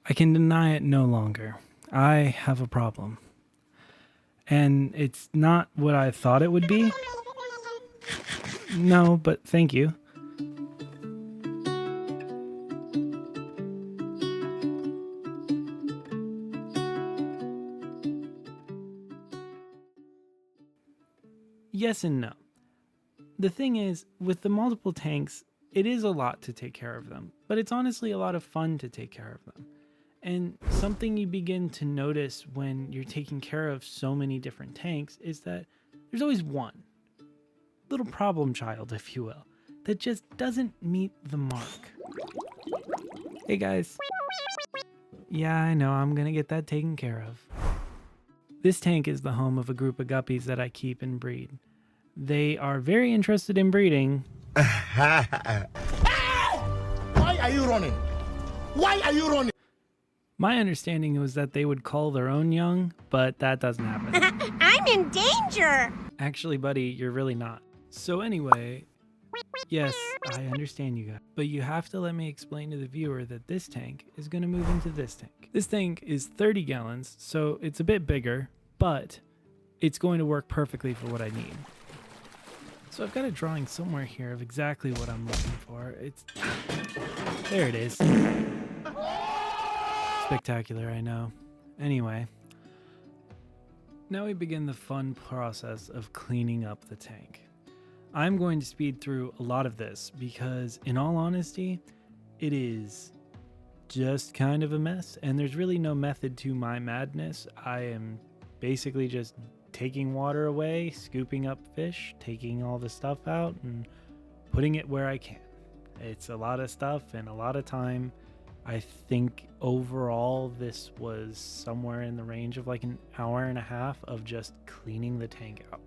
I can deny it no longer. I have a problem. And it's not what I thought it would be. No, but thank you. Yes and no. The thing is, with the multiple tanks, it is a lot to take care of them, but it's honestly a lot of fun to take care of them. And something you begin to notice when you're taking care of so many different tanks is that there's always one little problem child, if you will, that just doesn't meet the mark. Hey guys. Yeah, I know, I'm gonna get that taken care of. This tank is the home of a group of guppies that I keep and breed. They are very interested in breeding. Why are you running? Why are you running? My understanding was that they would cull their own young, but that doesn't happen. I'm in danger! Actually, buddy, you're really not. So anyway, yes, I understand you guys, but you have to let me explain to the viewer that this tank is going to move into this tank. This tank is 30 gallons, so it's a bit bigger, but it's going to work perfectly for what I need. So I've got a drawing somewhere here of exactly what I'm looking for. There it is. Spectacular, I know. Anyway, now we begin the fun process of cleaning up the tank. I'm going to speed through a lot of this because, in all honesty, it is just kind of a mess, and there's really no method to my madness. I am basically just taking water away, scooping up fish, taking all the stuff out, and putting it where I can. It's a lot of stuff and a lot of time. I think overall this was somewhere in the range of like an hour and a half of just cleaning the tank out.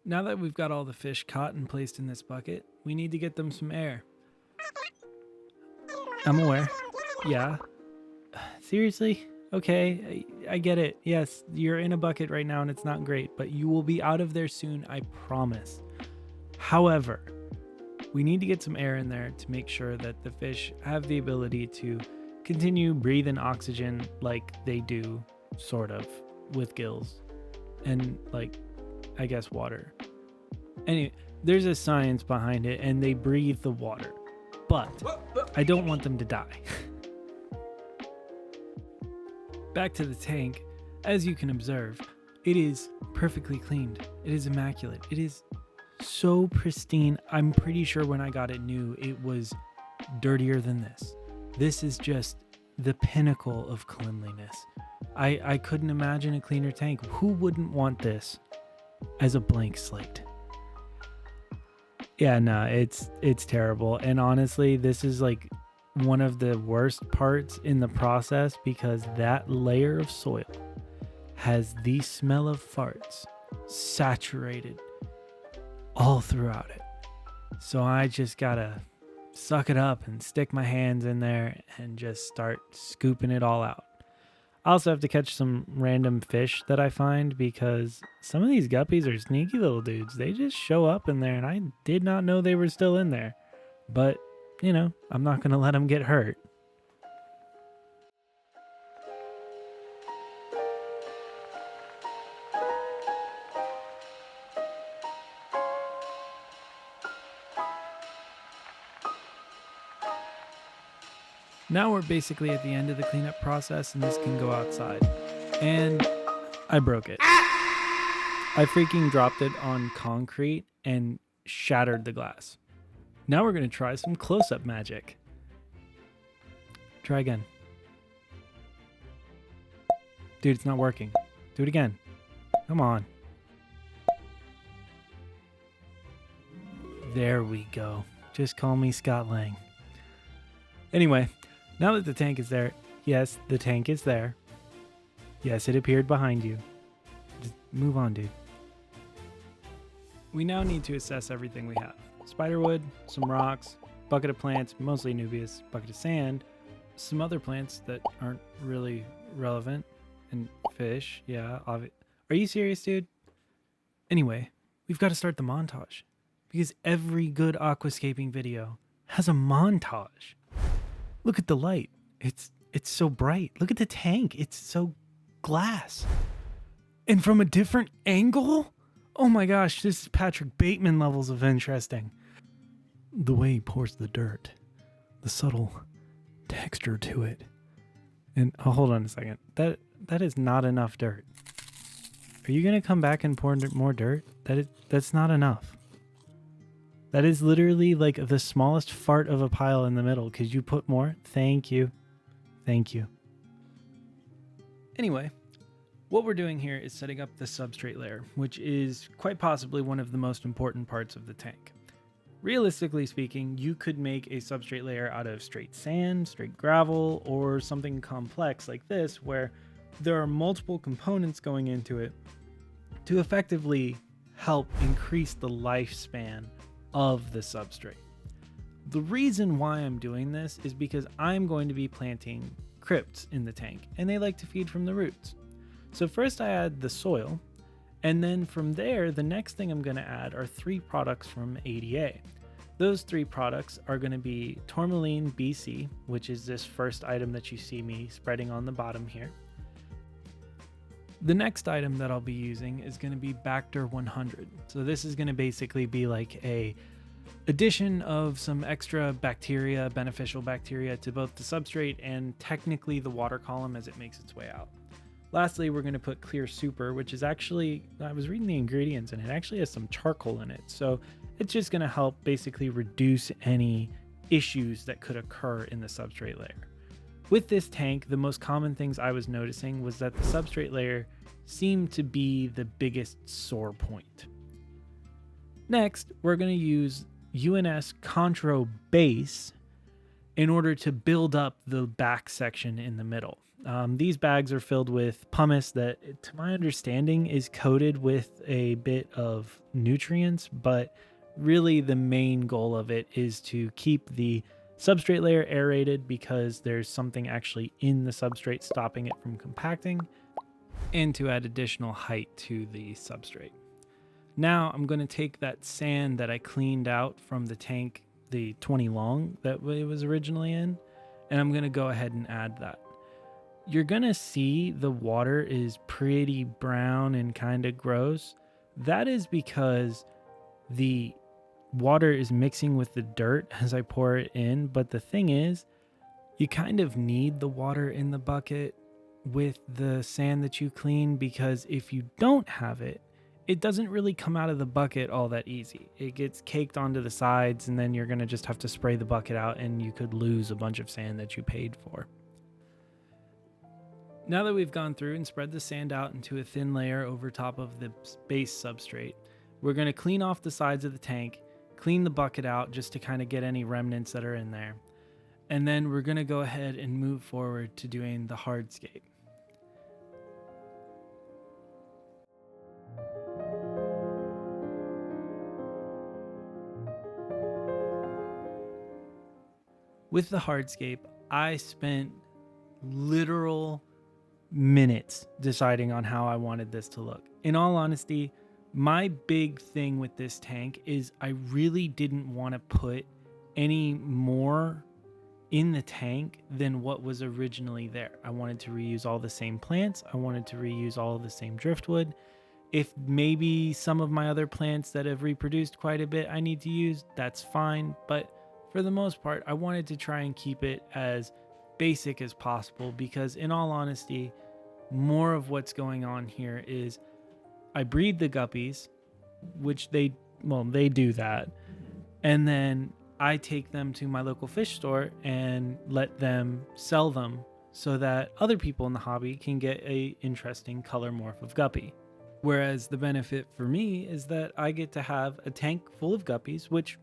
Now that we've got all the fish caught and placed in this bucket, we need to get them some air. I'm aware. Yeah. Seriously? Okay, I get it. Yes, you're in a bucket right now and it's not great, but you will be out of there soon, I promise. However, we need to get some air in there to make sure that the fish have the ability to continue breathing oxygen like they do, sort of, with gills. And, like, I guess water. Anyway, there's a science behind it and they breathe the water, but I don't want them to die. Back to the tank. As you can observe, it is perfectly cleaned. It is immaculate. It is so pristine. I'm pretty sure when I got it new, it was dirtier than this. This is just the pinnacle of cleanliness. I couldn't imagine a cleaner tank. Who wouldn't want this as a blank slate? Yeah, no, it's terrible. And honestly, this is like one of the worst parts in the process because that layer of soil has the smell of farts saturated all throughout it. So I just gotta suck it up and stick my hands in there and just start scooping it all out. I also have to catch some random fish that I find because some of these guppies are sneaky little dudes. They just show up in there and I did not know they were still in there. But, you know, I'm not going to let them get hurt. Now we're basically at the end of the cleanup process and this can go outside. And I broke it. I freaking dropped it on concrete and shattered the glass. Now we're going to try some close-up magic. Try again. Dude, it's not working. Do it again. Come on. There we go. Just call me Scott Lang. Anyway, now that the tank is there, yes, the tank is there. Yes, it appeared behind you. Just move on, dude. We now need to assess everything we have. Spiderwood, some rocks, bucket of plants, mostly Anubias, bucket of sand, some other plants that aren't really relevant, and fish, yeah. Are you serious, dude? Anyway, we've got to start the montage, because every good aquascaping video has a montage. Look at the light. It's so bright. Look at the tank. It's so glass. And from a different angle? Oh my gosh, this is Patrick Bateman levels of interesting. The way he pours the dirt, the subtle texture to it. And hold on a second. That is not enough dirt. Are you gonna come back and pour more dirt? That's not enough. That is literally like the smallest fart of a pile in the middle. Could you put more? Thank you. Thank you. Anyway, what we're doing here is setting up the substrate layer, which is quite possibly one of the most important parts of the tank. Realistically speaking, you could make a substrate layer out of straight sand, straight gravel, or something complex like this, where there are multiple components going into it to effectively help increase the lifespan of the substrate. The reason why I'm doing this is because I'm going to be planting crypts in the tank, and they like to feed from the roots. So first I add the soil, and then from there, the next thing I'm going to add are 3 products from ADA. Those 3 products are going to be Tourmaline BC, which is this first item that you see me spreading on the bottom here. The next item that I'll be using is going to be Bacter 100. So this is going to basically be like a addition of some extra bacteria, beneficial bacteria to both the substrate and technically the water column as it makes its way out. Lastly, we're going to put Clear Super, which is actually, I was reading the ingredients and it actually has some charcoal in it. So it's just going to help basically reduce any issues that could occur in the substrate layer. With this tank, the most common things I was noticing was that the substrate layer seemed to be the biggest sore point. Next, we're going to use UNS Contro Base in order to build up the back section in the middle. These bags are filled with pumice that, to my understanding, is coated with a bit of nutrients, but really the main goal of it is to keep the substrate layer aerated because there's something actually in the substrate stopping it from compacting, and to add additional height to the substrate. Now I'm going to take that sand that I cleaned out from the tank, the 20 long that it was originally in, and I'm going to go ahead and add that. You're going to see the water is pretty brown and kind of gross. That is because the water is mixing with the dirt as I pour it in. But the thing is, you kind of need the water in the bucket with the sand that you clean, because if you don't have it, it doesn't really come out of the bucket all that easy. It gets caked onto the sides, and then you're going to just have to spray the bucket out and you could lose a bunch of sand that you paid for. Now that we've gone through and spread the sand out into a thin layer over top of the base substrate, we're going to clean off the sides of the tank, clean the bucket out just to kind of get any remnants that are in there. And then we're going to go ahead and move forward to doing the hardscape. With the hardscape, I spent literal minutes deciding on how I wanted this to look. In all honesty, my big thing with this tank is I really didn't want to put any more in the tank than what was originally there. I wanted to reuse all the same plants. I wanted to reuse all of the same driftwood. If maybe some of my other plants that have reproduced quite a bit I need to use, that's fine. But for the most part, I wanted to try and keep it as basic as possible, because in all honesty, more of what's going on here is I breed the guppies, which they do that, and then I take them to my local fish store and let them sell them so that other people in the hobby can get a interesting color morph of guppy. Whereas the benefit for me is that I get to have a tank full of guppies, which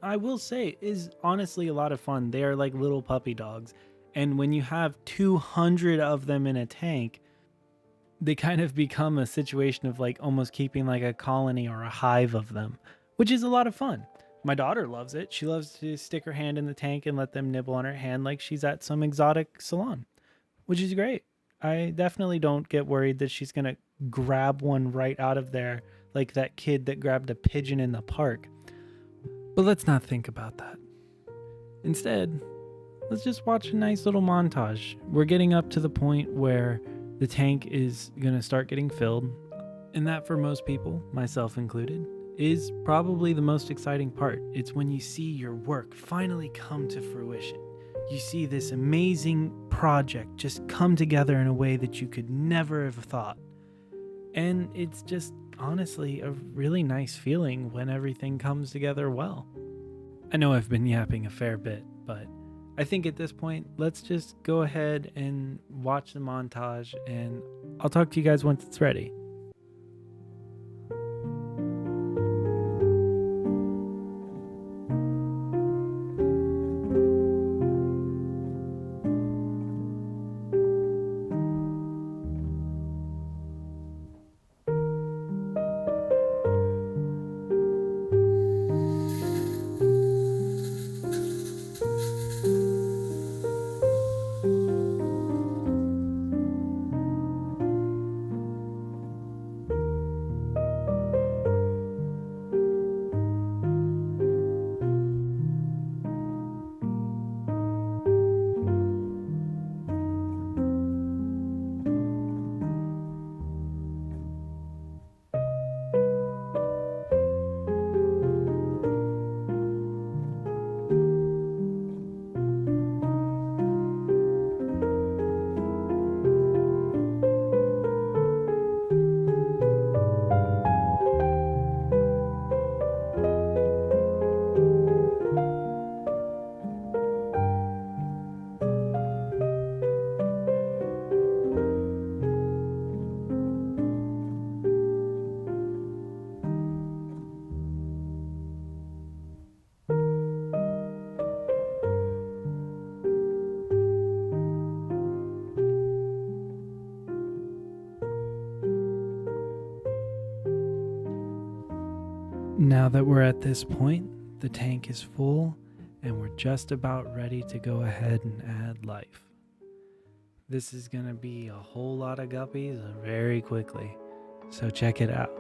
I will say is honestly a lot of fun. They are like little puppy dogs. And when you have 200 of them in a tank, they kind of become a situation of like almost keeping like a colony or a hive of them, which is a lot of fun. My daughter loves it. She loves to stick her hand in the tank and let them nibble on her hand like she's at some exotic salon, which is great. I definitely don't get worried that she's going to grab one right out of there like that kid that grabbed a pigeon in the park. But let's not think about that. Instead, let's just watch a nice little montage. We're getting up to the point where the tank is going to start getting filled. And that, for most people, myself included, is probably the most exciting part. It's when you see your work finally come to fruition. You see this amazing project just come together in a way that you could never have thought. And it's just honestly a really nice feeling when everything comes together well. I know I've been yapping a fair bit, but I think at this point, let's just go ahead and watch the montage, and I'll talk to you guys once it's ready. Now that we're at this point, the tank is full and we're just about ready to go ahead and add life. This is going to be a whole lot of guppies very quickly, so check it out.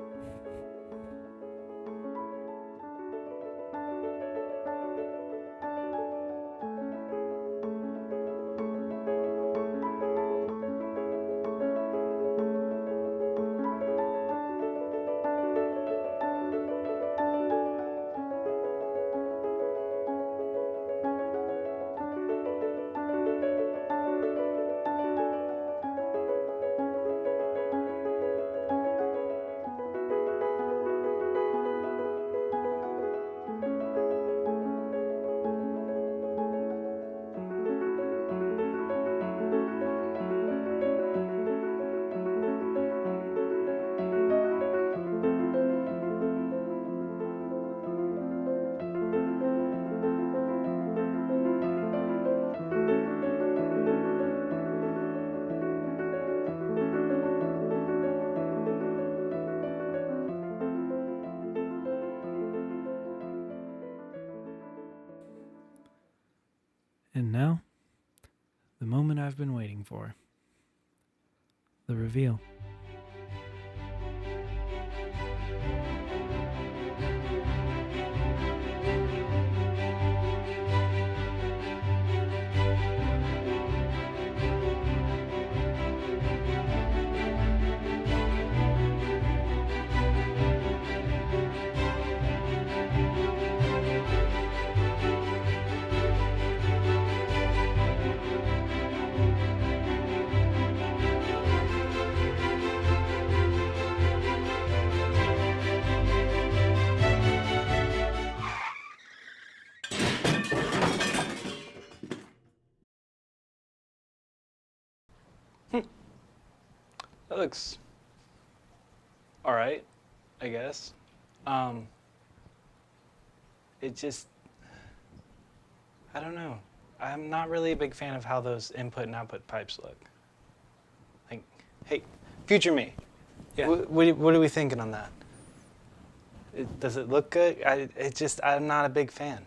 And now, the moment I've been waiting for. The reveal. That looks all right, I guess. It just, I don't know. I'm not really a big fan of how those input and output pipes look. Like, hey, future me. Yeah. What are we thinking on that? Does it look good? I'm not a big fan.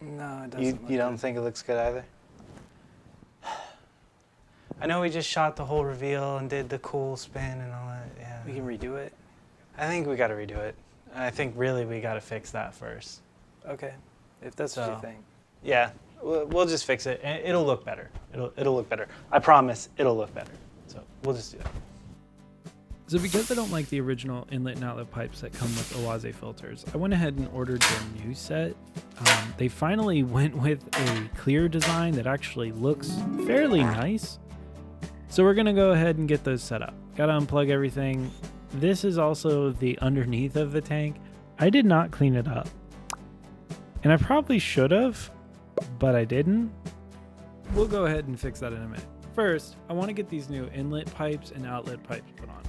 No, it doesn't. You don't think it looks good either? I know we just shot the whole reveal and did the cool spin and all that. Yeah. We can redo it. I think we got to redo it. I think really we got to fix that first. Okay, if that's what you think. Yeah, we'll just fix it. And it'll look better. It'll look better. I promise it'll look better. So we'll just do that. So because I don't like the original inlet and outlet pipes that come with Oase filters, I went ahead and ordered their new set. They finally went with a clear design that actually looks fairly nice. So we're gonna go ahead and get those set up. Gotta unplug everything. This is also the underneath of the tank. I did not clean it up. And I probably should have, but I didn't. We'll go ahead and fix that in a minute. First, I want to get these new inlet pipes and outlet pipes put on.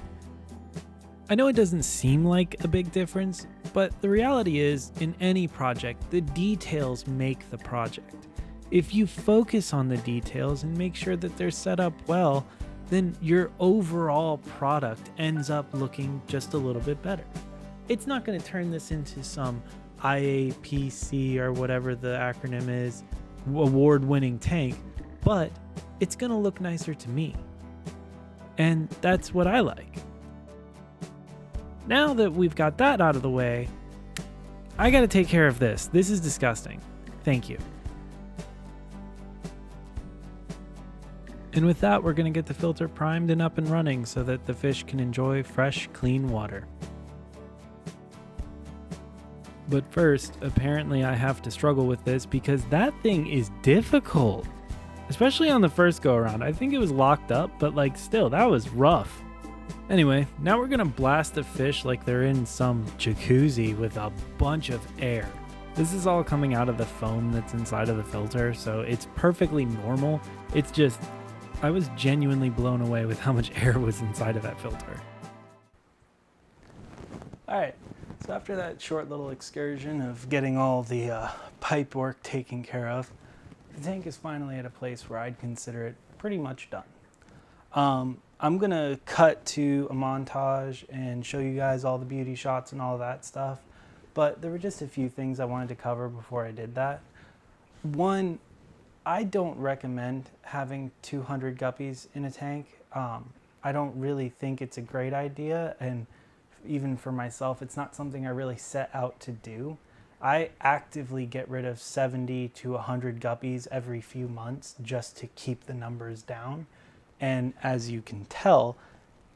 I know it doesn't seem like a big difference, but the reality is, in any project, the details make the project. If you focus on the details and make sure that they're set up well, then your overall product ends up looking just a little bit better. It's not going to turn this into some IAPC or whatever the acronym is, award-winning tank, but it's going to look nicer to me. And that's what I like. Now that we've got that out of the way, I got to take care of this. This is disgusting. Thank you. And with that, we're going to get the filter primed and up and running so that the fish can enjoy fresh, clean water. But first, apparently I have to struggle with this because that thing is difficult. Especially on the first go around. I think it was locked up, but like still, that was rough. Anyway, now we're gonna blast the fish like they're in some jacuzzi with a bunch of air. This is all coming out of the foam that's inside of the filter, so it's perfectly normal. It's just, I was genuinely blown away with how much air was inside of that filter. All right. So after that short little excursion of getting all the pipe work taken care of, the tank is finally at a place where I'd consider it pretty much done. I'm gonna cut to a montage and show you guys all the beauty shots and all that stuff, but there were just a few things I wanted to cover before I did that. One, I don't recommend having 200 guppies in a tank. I don't really think it's a great idea, and even for myself, it's not something I really set out to do. I actively get rid of 70 to 100 guppies every few months just to keep the numbers down. And as you can tell,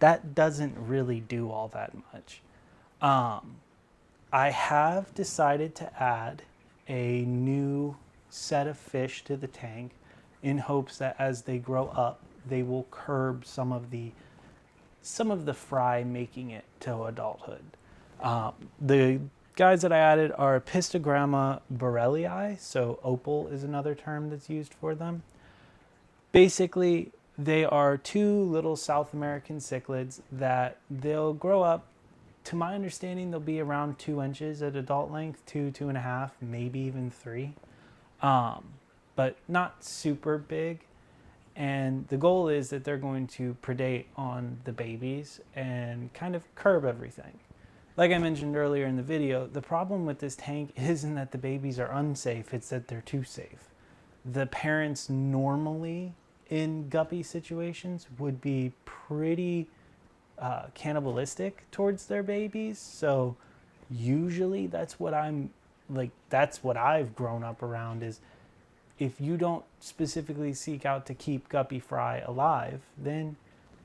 that doesn't really do all that much. I have decided to add a new set of fish to the tank in hopes that as they grow up, they will curb some of the fry making it to adulthood. The guys that I added are Apistogramma Borellii, so opal is another term that's used for them. Basically, they are two little South American cichlids that they'll grow up, to my understanding, they'll be around 2 inches at adult length, 2.5, maybe even 3, but not super big. And the goal is that they're going to predate on the babies and kind of curb everything. Like I mentioned earlier in the video, the problem with this tank isn't that the babies are unsafe, it's that they're too safe. The parents normally in guppy situations would be pretty cannibalistic towards their babies. So usually that's what I've grown up around is, if you don't specifically seek out to keep guppy fry alive, then,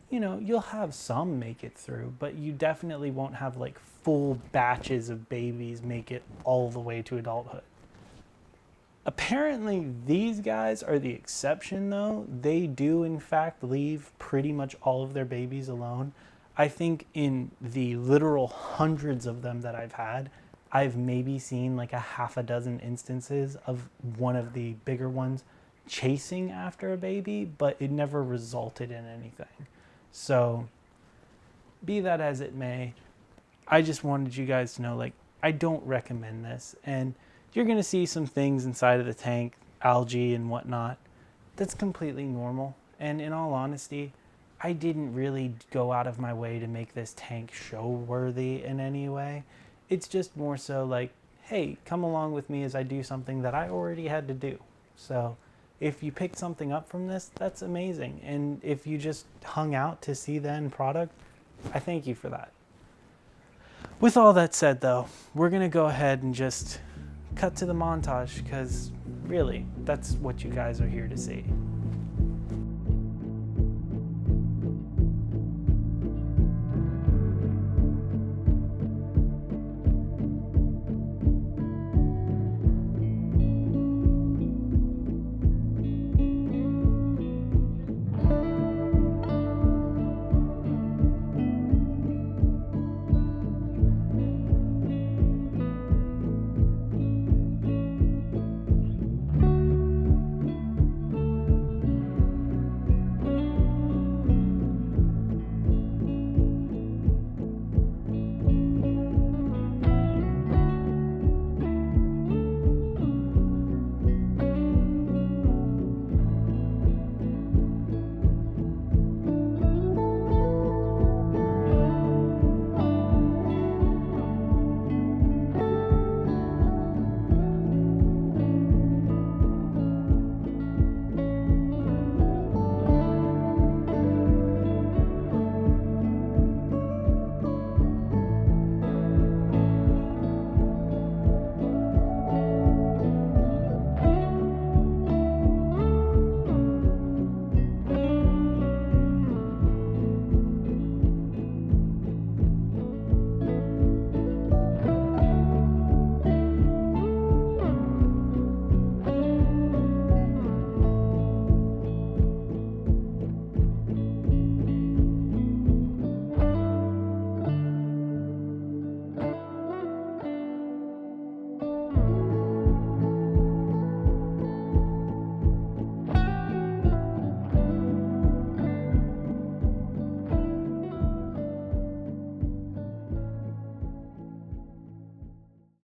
you know, you'll have some make it through, but you definitely won't have like full batches of babies make it all the way to adulthood. Apparently these guys are the exception though. They do in fact leave pretty much all of their babies alone. I think in the literal hundreds of them that I've had, I've maybe seen like a half a dozen instances of one of the bigger ones chasing after a baby, but it never resulted in anything. So be that as it may, I just wanted you guys to know, like, I don't recommend this. And you're going to see some things inside of the tank, algae and whatnot. That's completely normal. And in all honesty, I didn't really go out of my way to make this tank show worthy in any way. It's just more so like, hey, come along with me as I do something that I already had to do. So if you picked something up from this, that's amazing. And if you just hung out to see the end product, I thank you for that. With all that said, though, we're going to go ahead and just cut to the montage because really, that's what you guys are here to see.